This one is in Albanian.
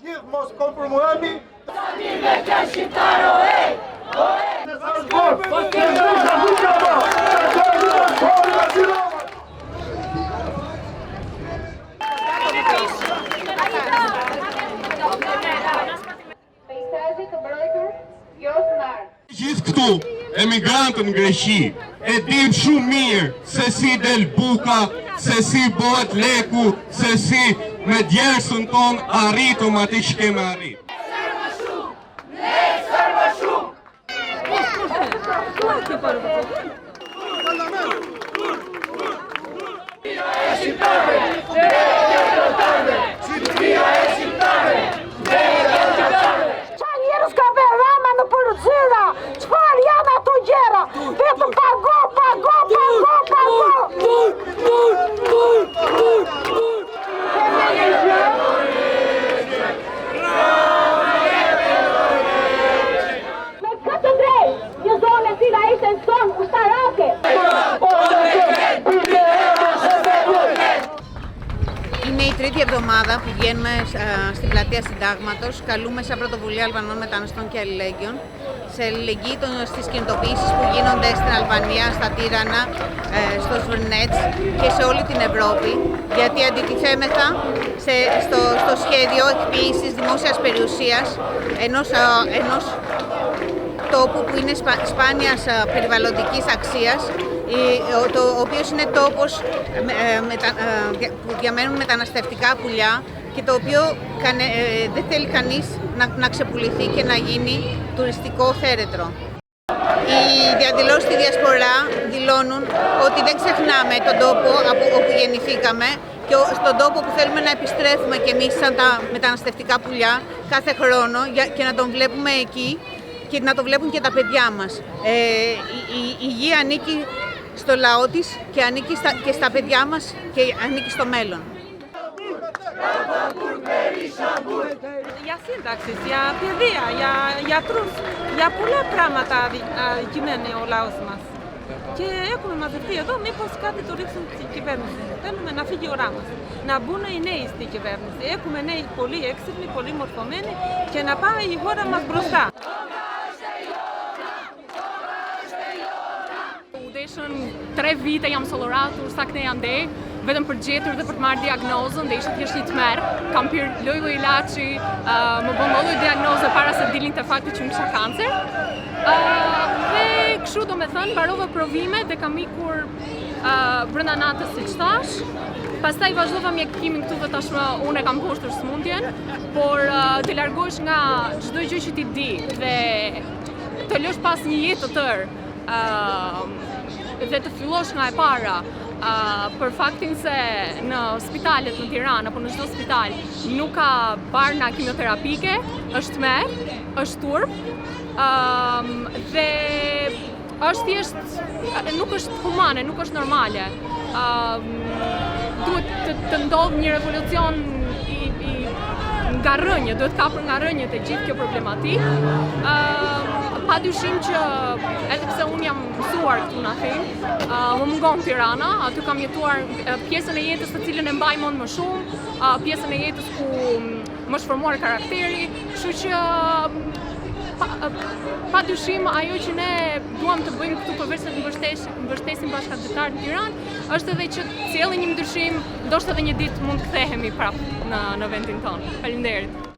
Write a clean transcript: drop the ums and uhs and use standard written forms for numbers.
Gjithë mos kompromuemi. Samime që shqiptaro Gjithë këtu, emigrantët në Greqi, e dim shumë mirë se si del buka, se si bëhet leku, se si me djersën tonë arritëm ati që keme arritë. Njerëz ka bërë rama në përgjera, çfarë janë ato gjëra? Vetëm pago. Me këtë drejt, një zonë e cila ishte në son ushtarake. Είναι η τρίτη εβδομάδα που βγαίνουμε στην πλατεία Συντάγματος. Καλούμε σαν πρωτοβουλία Αλβανών Μεταναστών και Αλληλεγγύων σε αλληλεγγύη στις κινητοποιήσεις που γίνονται στην Αλβανία, στα Τύρανα, στο Σβρνέτς και σε όλη την Ευρώπη. Γιατί αντιτιθέμεθα στο σχέδιο εκποίησης δημόσιας περιουσίας ενός τόπου που είναι σπάνιας περιβαλλοντικής αξίας, ο οποίος είναι τόπος που διαμένουν μεταναστευτικά πουλιά και το οποίο δεν θέλει κανείς να ξεπουληθεί και να γίνει τουριστικό θέρετρο. Οι διαδηλώσεις στη Διασπορά δηλώνουν ότι δεν ξεχνάμε τον τόπο όπου γεννηθήκαμε και στον τόπο που θέλουμε να επιστρέφουμε κι εμείς σαν τα μεταναστευτικά πουλιά κάθε χρόνο και να τον βλέπουμε εκεί και να το βλέπουν και τα παιδιά μας. Η γη ανήκει στο λαό της και ανήκει και στα παιδιά μας και ανήκει στο μέλλον. Για σύνταξη, για παιδεία, για γιατρούς, για πολλά πράγματα κυμαίνει ο λαός μας. Και έχουμε μαζευτεί εδώ, μήπως κάτι το ρίξουν στην κυβέρνηση. Θέλουμε να φύγει η ουρά μας. Να μπουν οι νέοι στην κυβέρνηση. Έχουμε νέοι πολύ έξυπνοι, πολύ μορφωμένοι και να πάει η χώρα μας μπροστά. Udeshën 3 vite jam solloratur sa këne ande, vetëm për gjetur dhe për të marrë diagnozën dhe ishte thjesht një tmerr. Kam pirë lloj ilaçi, më bën lloj diagnoze para se dilin te fakti që unë kisha kancer. Dhe kështu domethënë mbarova provimet dhe kam ikur brenda natës siç thash. Pastaj vazhdova mjekëtimin këtu dhe tashmë unë e kam poshtur smundjen, por të largohesh nga çdo gjë që ti di dhe të lësh pas një jetë të tërë dhe të fillosh nga e para për faktin se në spitalet në Tiranë apo në çdo spital nuk ka barna kimioterapike, është tmerr, është turp dhe është thjesht nuk është humane, nuk është normale. Duhet të ndodhë një revolucion nga rënje, duhet kapur nga rënje të gjithë kjo problematikë. Pa dyshim që edhe pse unë jam mësuar këtu në Athinë, më mungon Tirana, aty kam jetuar pjesën e jetës të cilën e mbaj mend më shumë, pjesën e jetës ku më është formuar karakteri, kështu që pa dyshim ajo që ne duam të bëjmë këtu përveç se të mbështesim bashkëdhetarët në Tiranë, është edhe që të sjellim një ndryshim, ndoshta edhe një ditë mund të kthehemi prapë në vendin tonë. Faleminderit.